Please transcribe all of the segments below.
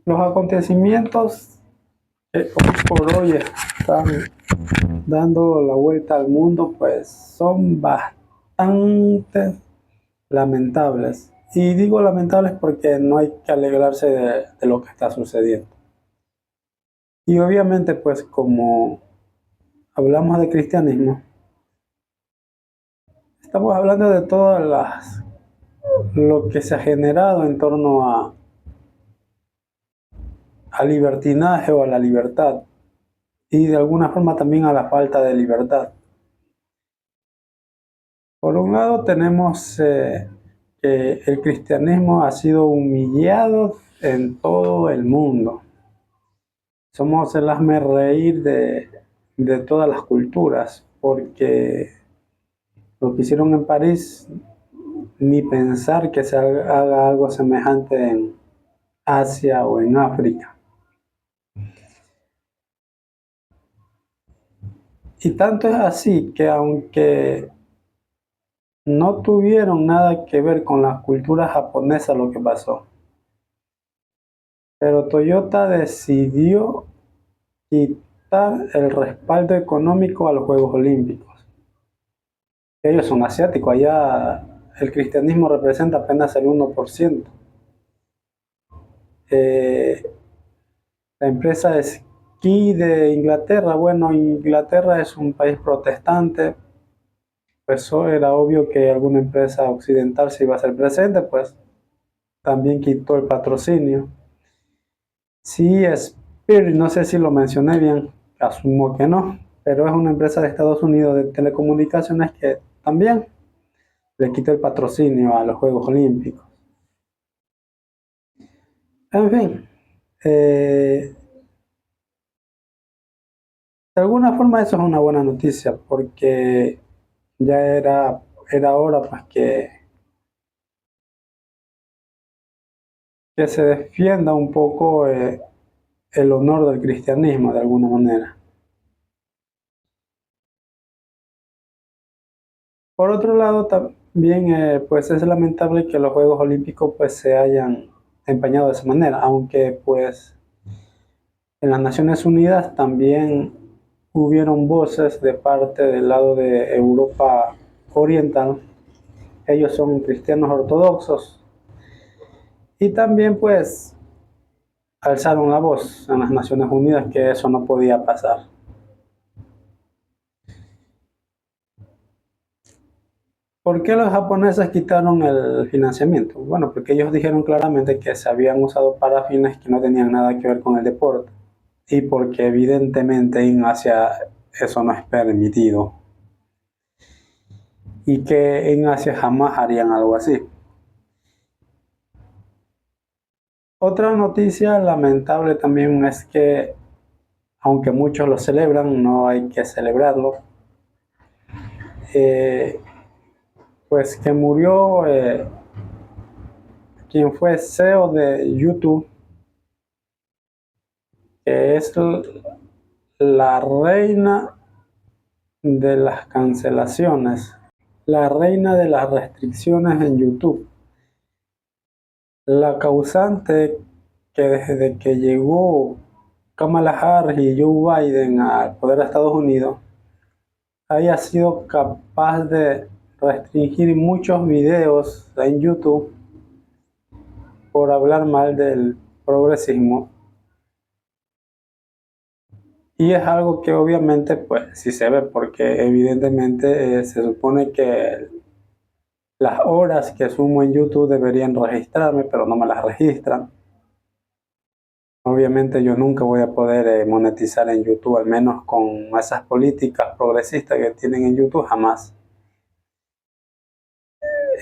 Los acontecimientos que hoy por hoy están dando la vuelta al mundo, pues son bastante lamentables. Y digo lamentables porque no hay que alegrarse de lo que está sucediendo. Y obviamente, pues como hablamos de cristianismo, estamos hablando de todas lo que se ha generado en torno al libertinaje o a la libertad y de alguna forma también a la falta de libertad. Por un lado tenemos que el cristianismo ha sido humillado en todo el mundo. Somos el hazmerreír de todas las culturas, porque lo que hicieron en París, ni pensar que se haga algo semejante en Asia o en África. Y tanto es así que aunque no tuvieron nada que ver con la cultura japonesa lo que pasó, pero Toyota decidió quitar el respaldo económico a los Juegos Olímpicos. Ellos son asiáticos, allá el cristianismo representa apenas el 1%. Eh, la empresa de esquí de Inglaterra, bueno, Inglaterra es un país protestante, pues eso era obvio que alguna empresa occidental se iba a hacer presente, pues también quitó el patrocinio. Sí, Spirit, no sé si lo mencioné bien, asumo que no, pero es una empresa de Estados Unidos de telecomunicaciones que también le quitó el patrocinio a los Juegos Olímpicos. En fin, de alguna forma eso es una buena noticia porque ya era hora pues que se defienda un poco el honor del cristianismo de alguna manera. Por otro lado, también pues es lamentable que los Juegos Olímpicos pues se hayan empañado de esa manera, aunque pues en las Naciones Unidas también hubieron voces de parte del lado de Europa Oriental. Ellos son cristianos ortodoxos y también pues alzaron la voz en las Naciones Unidas que eso no podía pasar. ¿Por qué los japoneses quitaron el financiamiento? Bueno, porque ellos dijeron claramente que se habían usado para fines que no tenían nada que ver con el deporte y porque evidentemente en Asia eso no es permitido y que en Asia jamás harían algo así. Otra noticia lamentable también es que, aunque muchos lo celebran, no hay que celebrarlo, eh, pues que murió quien fue CEO de YouTube, que es la reina de las cancelaciones, la reina de las restricciones en YouTube, la causante que desde que llegó Kamala Harris y Joe Biden al poder de Estados Unidos, haya sido capaz de restringir muchos videos en YouTube por hablar mal del progresismo. Y es algo que obviamente pues sí se ve porque evidentemente se supone que las horas que sumo en YouTube deberían registrarme, pero no me las registran. Obviamente yo nunca voy a poder monetizar en YouTube, al menos con esas políticas progresistas que tienen en YouTube, jamás.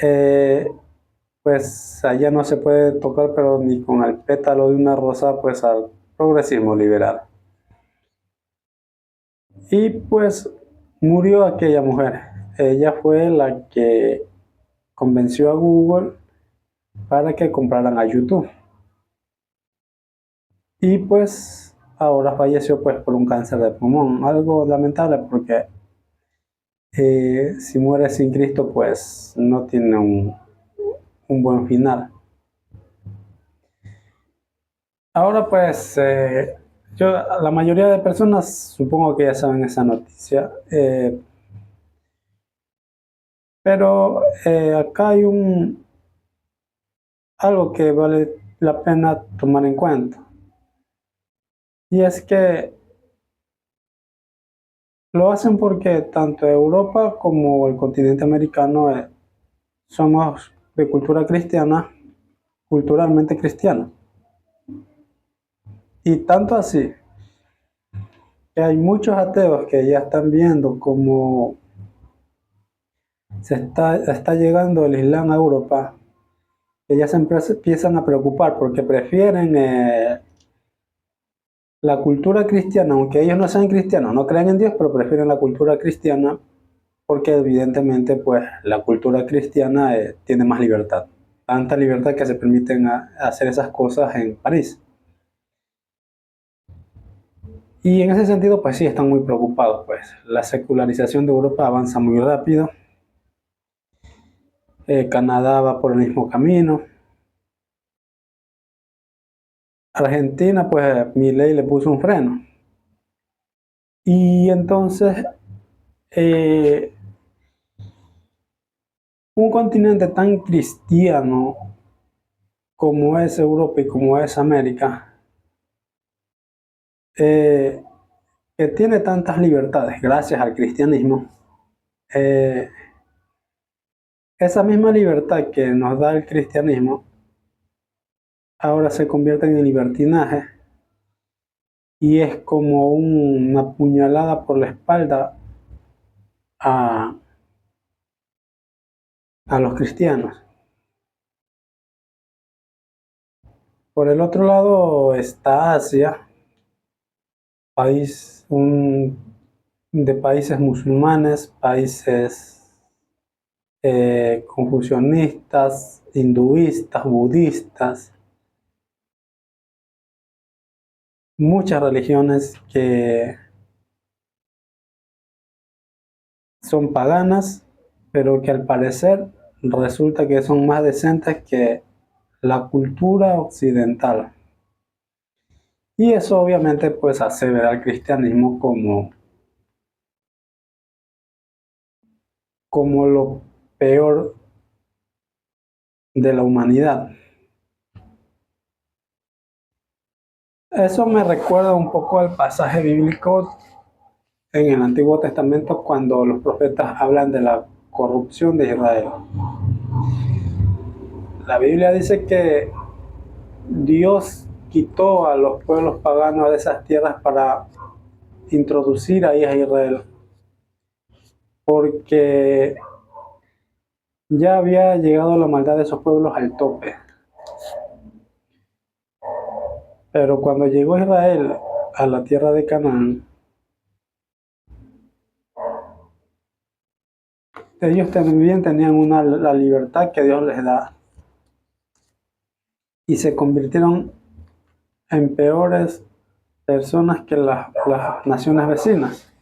Eh, pues allá no se puede tocar, pero ni con el pétalo de una rosa, pues al progresismo liberal. Y pues murió aquella mujer. Ella fue la que convenció a Google para que compraran a YouTube. Y pues ahora falleció pues por un cáncer de pulmón. Algo lamentable porque si muere sin Cristo pues no tiene un buen final. Ahora pues, la mayoría de personas supongo que ya saben esa noticia, pero acá hay algo que vale la pena tomar en cuenta, y es que lo hacen porque tanto Europa como el continente americano somos de cultura cristiana, culturalmente cristiana, y tanto así que hay muchos ateos que ya están viendo cómo está llegando el Islam a Europa, que ya empiezan a preocupar porque prefieren la cultura cristiana, aunque ellos no sean cristianos, no creen en Dios, pero prefieren la cultura cristiana porque evidentemente pues la cultura cristiana tiene más libertad, tanta libertad que se permiten hacer esas cosas en París. Y en ese sentido pues sí están muy preocupados, pues la secularización de Europa avanza muy rápido, Canadá va por el mismo camino. Argentina, pues Milei le puso un freno. Y entonces, eh, un continente tan cristiano como es Europa y como es América, eh, que tiene tantas libertades gracias al cristianismo, eh, esa misma libertad que nos da el cristianismo ahora se convierte en libertinaje y es como una puñalada por la espalda a, a los cristianos. Por el otro lado está Asia, de países musulmanes, países confucionistas, hinduistas, budistas, muchas religiones que son paganas, pero que al parecer resulta que son más decentes que la cultura occidental. Y eso obviamente pues hace ver al cristianismo como lo peor de la humanidad. Eso me recuerda un poco al pasaje bíblico en el Antiguo Testamento cuando los profetas hablan de la corrupción de Israel. La Biblia dice que Dios quitó a los pueblos paganos de esas tierras para introducir ahí a Israel, porque ya había llegado la maldad de esos pueblos al tope. Pero cuando llegó Israel a la tierra de Canaán, ellos también tenían la libertad que Dios les da y se convirtieron en peores personas que las naciones vecinas.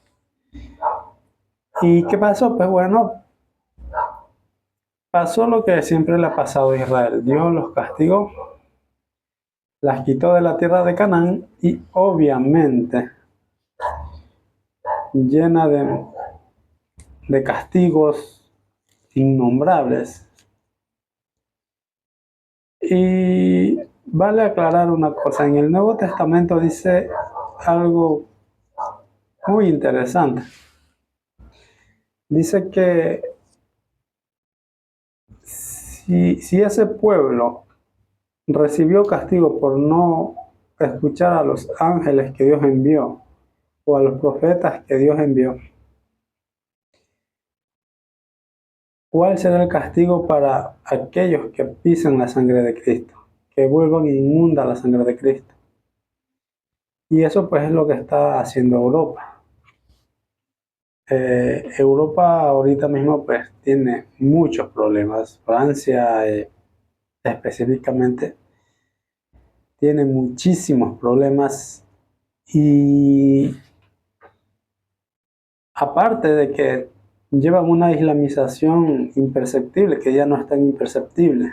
¿Y qué pasó? Pues bueno, pasó lo que siempre le ha pasado a Israel. Dios los castigó, las quitó de la tierra de Canaán y obviamente llena de castigos innombrables. Y vale aclarar una cosa, en el Nuevo Testamento dice algo muy interesante. Dice que si ese pueblo recibió castigo por no escuchar a los ángeles que Dios envió o a los profetas que Dios envió, ¿cuál será el castigo para aquellos que pisan la sangre de Cristo, que vuelvan inmunda la sangre de Cristo? Y eso pues es lo que está haciendo Europa. Europa ahorita mismo pues tiene muchos problemas. Francia específicamente tiene muchísimos problemas y aparte de que llevan una islamización imperceptible, que ya no es tan imperceptible.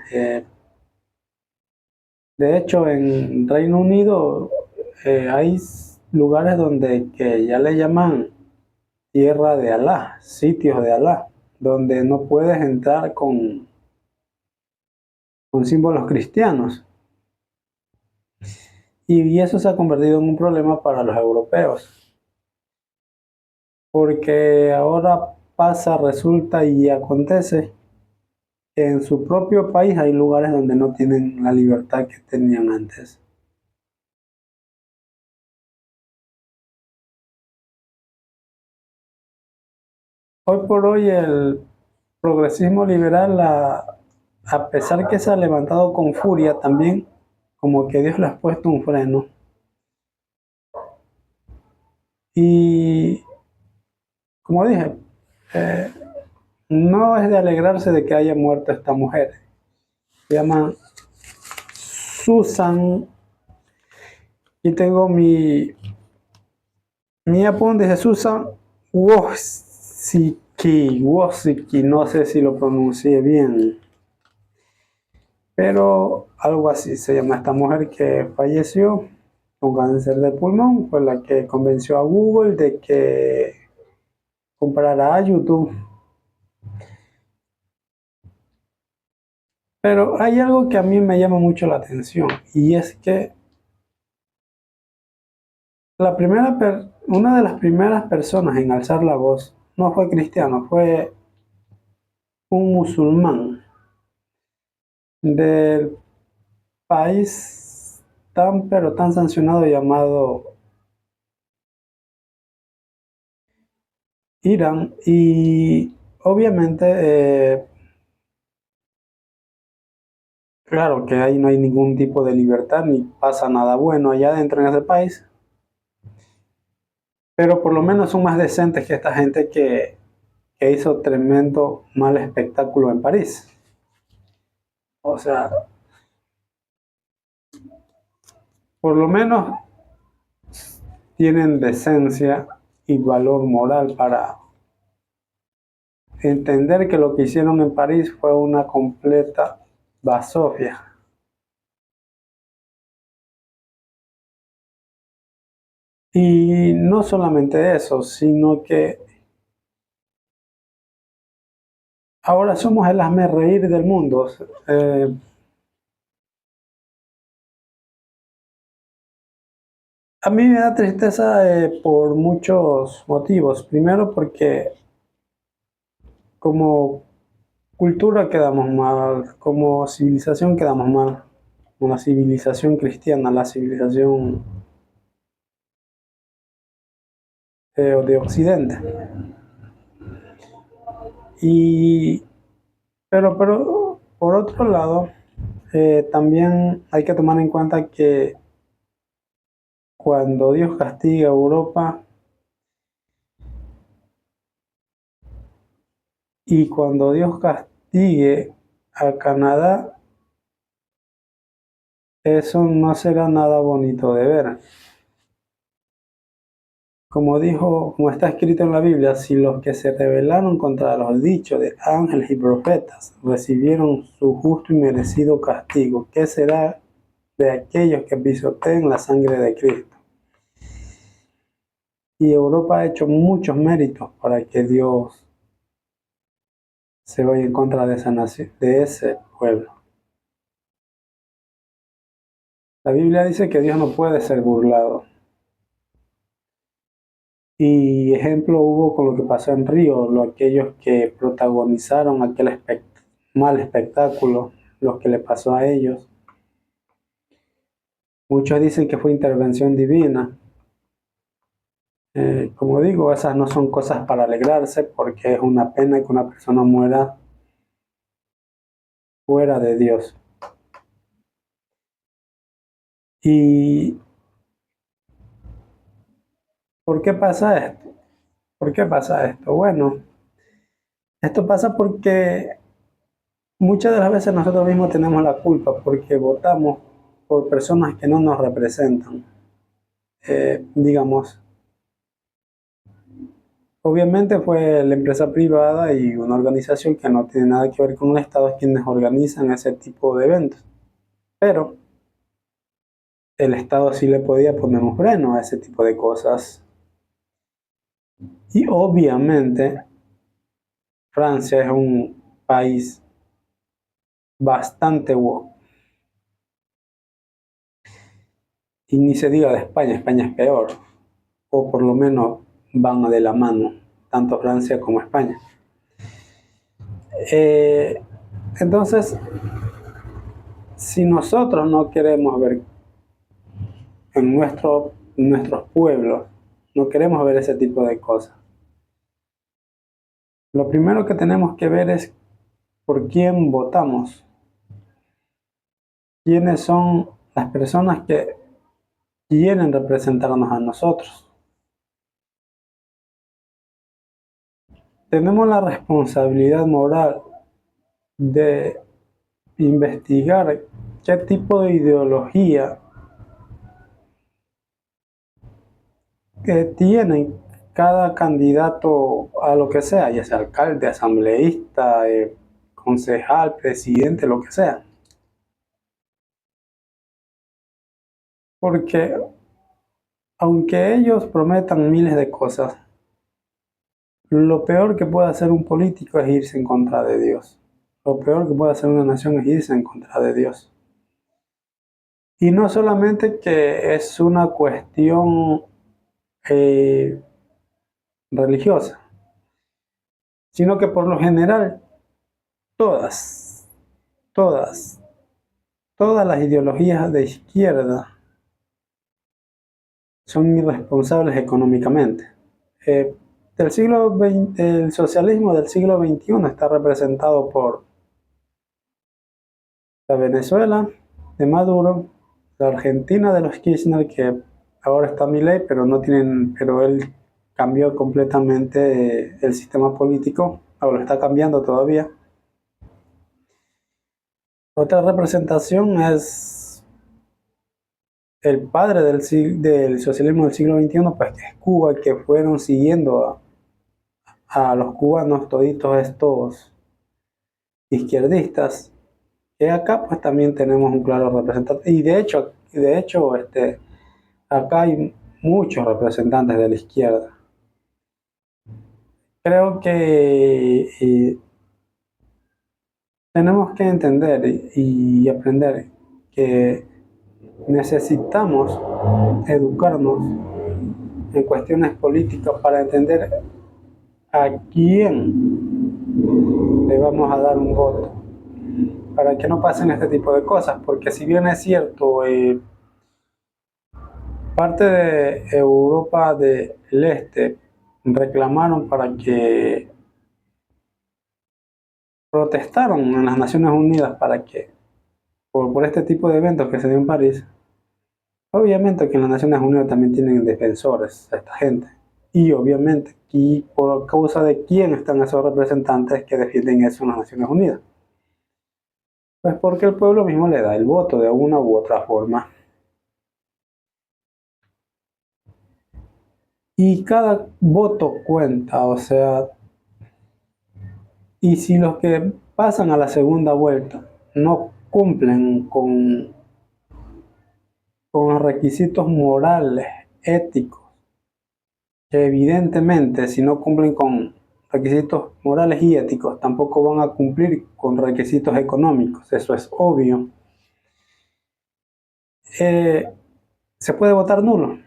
De hecho, en Reino Unido hay lugares donde que ya le llaman tierra de Alá, sitios de Alá, donde no puedes entrar con símbolos cristianos. Y eso se ha convertido en un problema para los europeos, porque ahora pasa, resulta y acontece que en su propio país hay lugares donde no tienen la libertad que tenían antes. Hoy por hoy el progresismo liberal, a pesar que se ha levantado con furia, también como que Dios le ha puesto un freno. Y como dije, eh, no es de alegrarse de que haya muerto esta mujer. Se llama Susan. Y tengo mi apunte de Susan Wojcicki, no sé si lo pronuncié bien, pero algo así se llama esta mujer que falleció con cáncer de pulmón, fue la que convenció a Google de que comprara a YouTube. Pero hay algo que a mí me llama mucho la atención y es que una de las primeras personas en alzar la voz no fue cristiano, fue un musulmán del país tan pero tan sancionado llamado Irán. Y obviamente, claro que ahí no hay ningún tipo de libertad ni pasa nada bueno allá adentro en ese país, pero por lo menos son más decentes que esta gente que hizo tremendo mal espectáculo en París. O sea, por lo menos tienen decencia y valor moral para entender que lo que hicieron en París fue una completa basofia. Y no solamente eso, sino que ahora somos el reír del mundo. Eh, a mí me da tristeza por muchos motivos. Primero porque como cultura quedamos mal, como civilización quedamos mal. Una civilización cristiana, la civilización de Occidente. Y, pero por otro lado, también hay que tomar en cuenta que cuando Dios castiga a Europa y cuando Dios castigue a Canadá, eso no será nada bonito de ver. Como está escrito en la Biblia, si los que se rebelaron contra los dichos de ángeles y profetas recibieron su justo y merecido castigo, ¿qué será de aquellos que pisoteen la sangre de Cristo? Y Europa ha hecho muchos méritos para que Dios se vaya en contra de esa nación, de ese pueblo. La Biblia dice que Dios no puede ser burlado. Y ejemplo hubo con lo que pasó en Río, aquellos que protagonizaron aquel mal espectáculo, lo que le pasó a ellos. Muchos dicen que fue intervención divina. Como digo, esas no son cosas para alegrarse porque es una pena que una persona muera fuera de Dios. ¿Y por qué pasa esto? ¿Por qué pasa esto? Bueno, esto pasa porque muchas de las veces nosotros mismos tenemos la culpa porque votamos por personas que no nos representan. Digamos, obviamente fue la empresa privada y una organización que no tiene nada que ver con el Estado quienes organizan ese tipo de eventos. Pero el Estado sí le podía poner un freno a ese tipo de cosas. Y obviamente Francia es un país bastante woke. Y ni se diga de España, España es peor. O por lo menos van de la mano, tanto Francia como España. Entonces, si nosotros no queremos ver en nuestros pueblos, no queremos ver ese tipo de cosas, lo primero que tenemos que ver es por quién votamos, quiénes son las personas que quieren representarnos a nosotros. Tenemos la responsabilidad moral de investigar qué tipo de ideología que tienen cada candidato a lo que sea, ya sea alcalde, asambleísta, concejal, presidente, lo que sea. Porque aunque ellos prometan miles de cosas, lo peor que puede hacer un político es irse en contra de Dios. Lo peor que puede hacer una nación es irse en contra de Dios. Y no solamente que es una cuestión eh, religiosa, sino que por lo general todas, todas, todas las ideologías de izquierda son irresponsables económicamente. Eh, el socialismo del siglo XXI está representado por la Venezuela de Maduro, la Argentina de los Kirchner, que ahora está Milei, pero él cambió completamente el sistema político, o lo está cambiando todavía. Otra representación es el padre del socialismo del siglo XXI, pues que es Cuba, que fueron siguiendo a los cubanos, toditos estos izquierdistas, que acá pues también tenemos un claro representante. Y de hecho, acá hay muchos representantes de la izquierda. Creo que tenemos que entender y aprender que necesitamos educarnos en cuestiones políticas para entender a quién le vamos a dar un voto, para que no pasen este tipo de cosas, porque si bien es cierto, parte de Europa del Este reclamaron para que protestaron en las Naciones Unidas para que, por este tipo de eventos que se dio en París. Obviamente que en las Naciones Unidas también tienen defensores a esta gente. Y obviamente, y por causa de quién están esos representantes que defienden eso en las Naciones Unidas. Pues porque el pueblo mismo le da el voto de una u otra forma. Y cada voto cuenta, o sea, y si los que pasan a la segunda vuelta no cumplen con los requisitos morales, éticos, que evidentemente si no cumplen con requisitos morales y éticos, tampoco van a cumplir con requisitos económicos, eso es obvio. Eh, Se puede votar nulo,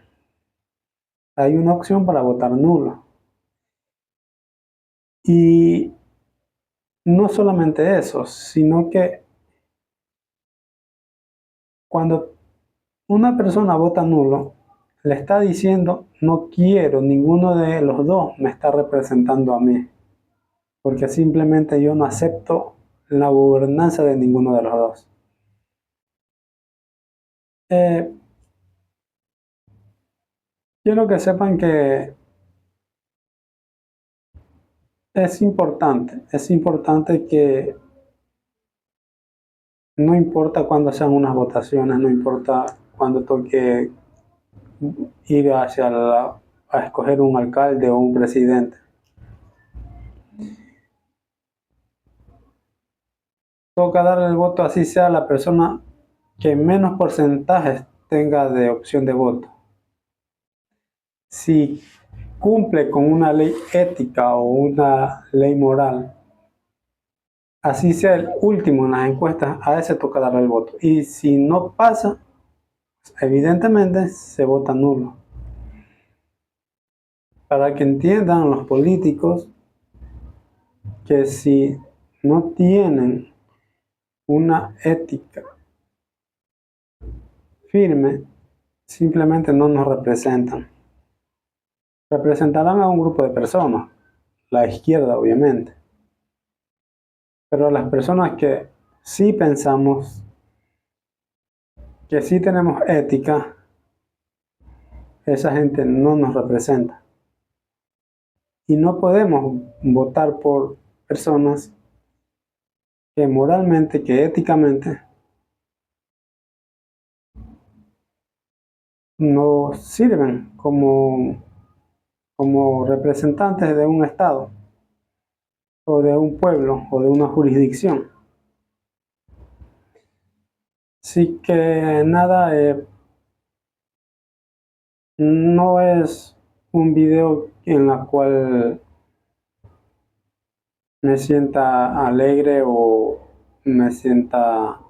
hay una opción para votar nulo. Y no solamente eso, sino que cuando una persona vota nulo, le está diciendo, no quiero, ninguno de los dos me está representando a mí, porque simplemente yo no acepto la gobernanza de ninguno de los dos. Eh, Quiero que sepan que es importante que no importa cuándo sean unas votaciones, no importa cuándo toque ir a escoger un alcalde o un presidente. Toca darle el voto así sea a la persona que menos porcentaje tenga de opción de voto. Si cumple con una ley ética o una ley moral, así sea el último en las encuestas, a ese toca darle el voto. Y si no pasa, evidentemente se vota nulo. Para que entiendan los políticos que si no tienen una ética firme, simplemente no nos representan. Representarán a un grupo de personas, la izquierda obviamente, pero las personas que sí pensamos, que sí tenemos ética, esa gente no nos representa. Y no podemos votar por personas que moralmente, que éticamente no sirven como representantes de un estado o de un pueblo o de una jurisdicción. Así que nada, no es un video en la cual me sienta alegre o me sienta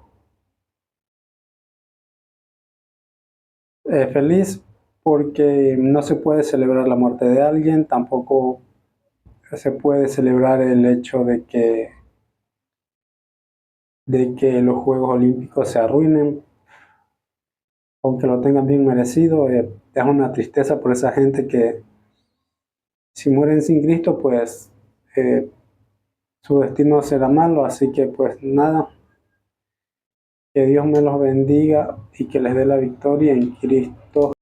feliz, porque no se puede celebrar la muerte de alguien, tampoco se puede celebrar el hecho de que los Juegos Olímpicos se arruinen, aunque lo tengan bien merecido. Es una tristeza por esa gente que si mueren sin Cristo, pues su destino será malo. Así que pues nada, que Dios me los bendiga y que les dé la victoria en Cristo.